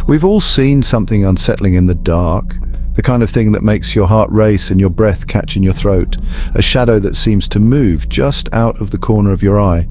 We've all seen something unsettling in the dark, the kind of thing that makes your heart race and your breath catch in your throat, a shadow that seems to move just out of the corner of your eye,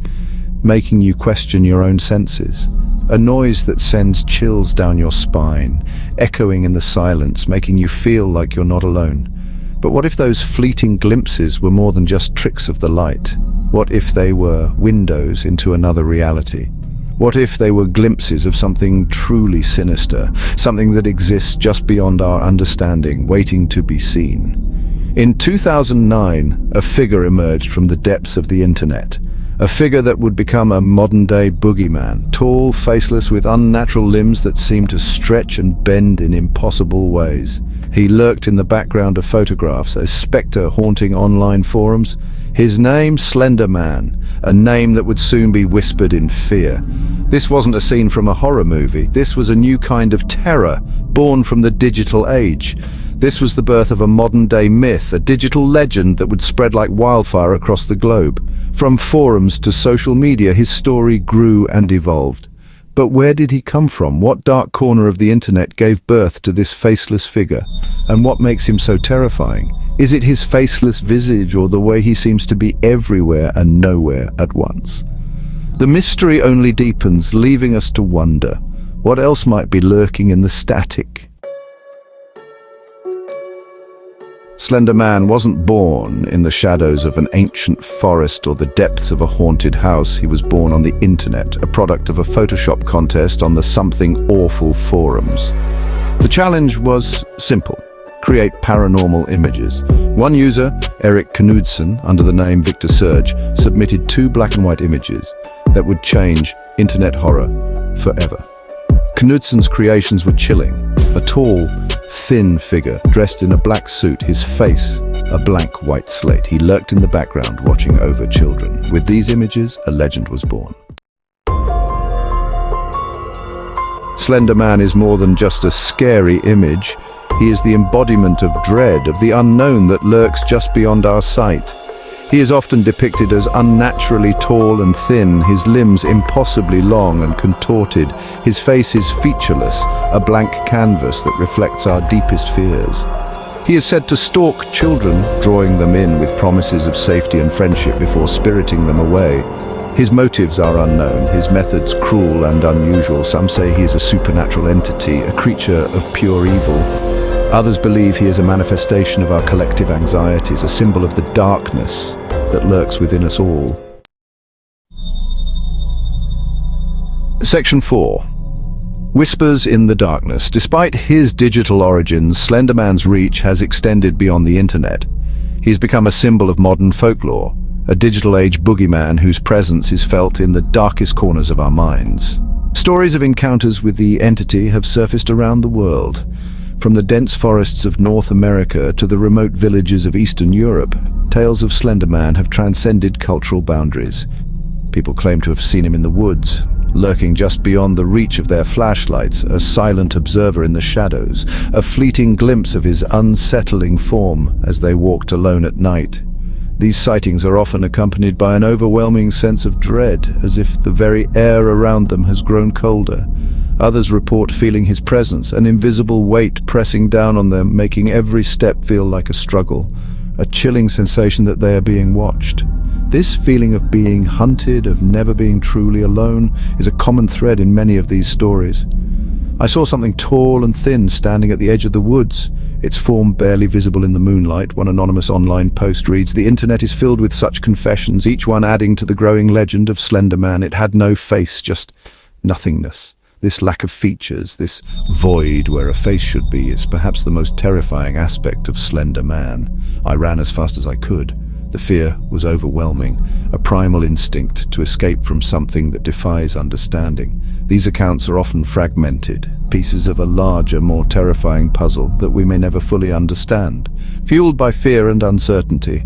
making you question your own senses. A noise that sends chills down your spine, echoing in the silence, making you feel like you're not alone. But what if those fleeting glimpses were more than just tricks of the light? What if they were windows into another reality? What if they were glimpses of something truly sinister, something that exists just beyond our understanding, waiting to be seen? In 2009, a figure emerged from the depths of the internet. A figure that would become a modern-day boogeyman, tall, faceless, with unnatural limbs that seemed to stretch and bend in impossible ways. He lurked in the background of photographs, a spectre haunting online forums. His name, Slender Man, a name that would soon be whispered in fear. This wasn't a scene from a horror movie. This was a new kind of terror, born from the digital age. This was the birth of a modern-day myth, a digital legend that would spread like wildfire across the globe. From forums to social media, his story grew and evolved. But where did he come from? What dark corner of the internet gave birth to this faceless figure? And what makes him so terrifying? Is it his faceless visage or the way he seems to be everywhere and nowhere at once? The mystery only deepens, leaving us to wonder, what else might be lurking in the static? Slender Man wasn't born in the shadows of an ancient forest or the depths of a haunted house. He was born on the internet, a product of a Photoshop contest on the Something Awful forums. The challenge was simple: create paranormal images. One user, Eric Knudsen, under the name Victor Surge, submitted 2 black and white images that would change internet horror forever. Knudsen's creations were chilling. A tall, thin figure dressed in a black suit, his face a blank white slate. He lurked in the background, watching over children. With these images, a legend was born. Slender Man is more than just a scary image. He is the embodiment of dread, of the unknown that lurks just beyond our sight. He is often depicted as unnaturally tall and thin, his limbs impossibly long and contorted. His face is featureless, a blank canvas that reflects our deepest fears. He is said to stalk children, drawing them in with promises of safety and friendship before spiriting them away. His motives are unknown, his methods cruel and unusual. Some say he is a supernatural entity, a creature of pure evil. Others believe he is a manifestation of our collective anxieties, a symbol of the darkness that lurks within us all. Section 4. Whispers in the darkness. Despite his digital origins, Slender Man's reach has extended beyond the internet. He's become a symbol of modern folklore, a digital age boogeyman whose presence is felt in the darkest corners of our minds. Stories of encounters with the entity have surfaced around the world. From the dense forests of North America to the remote villages of Eastern Europe, tales of Slender Man have transcended cultural boundaries. People claim to have seen him in the woods, lurking just beyond the reach of their flashlights, a silent observer in the shadows, a fleeting glimpse of his unsettling form as they walked alone at night. These sightings are often accompanied by an overwhelming sense of dread, as if the very air around them has grown colder. Others report feeling his presence, an invisible weight pressing down on them, making every step feel like a struggle, a chilling sensation that they are being watched. This feeling of being hunted, of never being truly alone, is a common thread in many of these stories. I saw something tall and thin standing at the edge of the woods, its form barely visible in the moonlight. One anonymous online post reads, "The internet is filled with such confessions, each one adding to the growing legend of Slender Man. It had no face, just nothingness. This lack of features, this void where a face should be, is perhaps the most terrifying aspect of Slender Man." I ran as fast as I could. The fear was overwhelming, a primal instinct to escape from something that defies understanding. These accounts are often fragmented, pieces of a larger, more terrifying puzzle that we may never fully understand. Fueled by fear and uncertainty,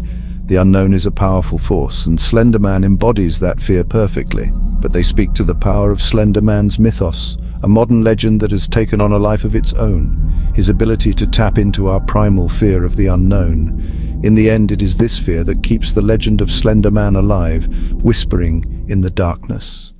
the unknown is a powerful force, and Slender Man embodies that fear perfectly. But they speak to the power of Slender Man's mythos, a modern legend that has taken on a life of its own, his ability to tap into our primal fear of the unknown. In the end, it is this fear that keeps the legend of Slender Man alive, whispering in the darkness.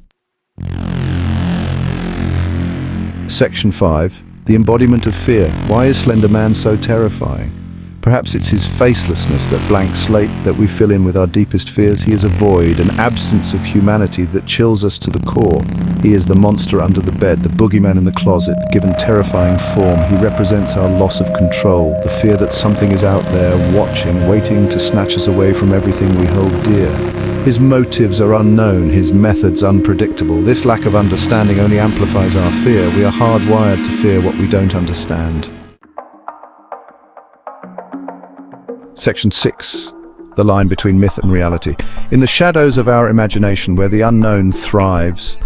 Section 5. The embodiment of fear. Why is Slender Man so terrifying? Perhaps it's his facelessness, that blank slate that we fill in with our deepest fears. He is a void, an absence of humanity that chills us to the core. He is the monster under the bed, the boogeyman in the closet. Given terrifying form, he represents our loss of control, the fear that something is out there, watching, waiting to snatch us away from everything we hold dear. His motives are unknown, his methods unpredictable. This lack of understanding only amplifies our fear. We are hardwired to fear what we don't understand. Section 6. The line between myth and reality. In the shadows of our imagination, where the unknown thrives,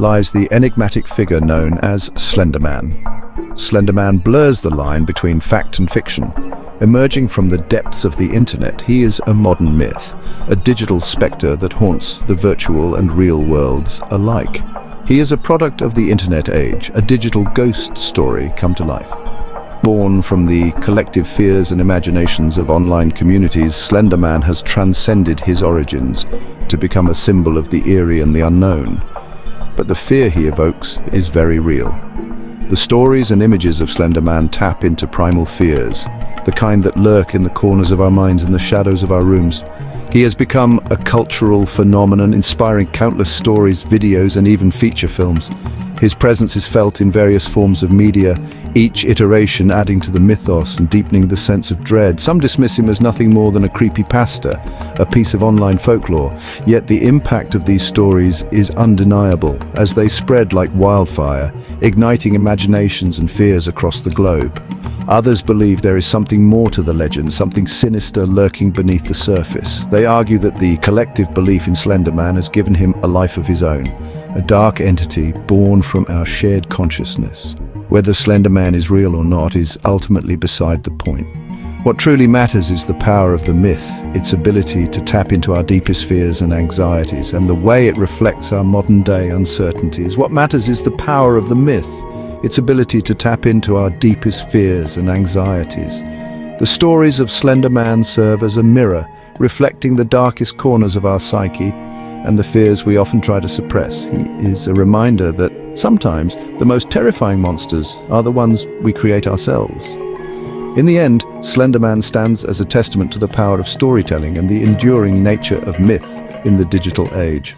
lies the enigmatic figure known as Slender Man. Slender Man blurs the line between fact and fiction. Emerging from the depths of the internet, he is a modern myth, a digital spectre that haunts the virtual and real worlds alike. He is a product of the internet age, a digital ghost story come to life. Born from the collective fears and imaginations of online communities, Slender Man has transcended his origins to become a symbol of the eerie and the unknown. But the fear he evokes is very real. The stories and images of Slender Man tap into primal fears, the kind that lurk in the corners of our minds and the shadows of our rooms. He has become a cultural phenomenon, inspiring countless stories, videos, and even feature films. His presence is felt in various forms of media, each iteration adding to the mythos and deepening the sense of dread. Some dismiss him as nothing more than a creepypasta, a piece of online folklore. Yet the impact of these stories is undeniable, as they spread like wildfire, igniting imaginations and fears across the globe. Others believe there is something more to the legend, something sinister lurking beneath the surface. They argue that the collective belief in Slender Man has given him a life of his own, a dark entity born from our shared consciousness. Whether Slender Man is real or not is ultimately beside the point. What truly matters is the power of the myth, its ability to tap into our deepest fears and anxieties, and the way it reflects our modern-day uncertainties. What matters is the power of the myth, its ability to tap into our deepest fears and anxieties. The stories of Slender Man serve as a mirror, reflecting the darkest corners of our psyche and the fears we often try to suppress. He is a reminder that sometimes the most terrifying monsters are the ones we create ourselves. In the end, Slender Man stands as a testament to the power of storytelling and the enduring nature of myth in the digital age.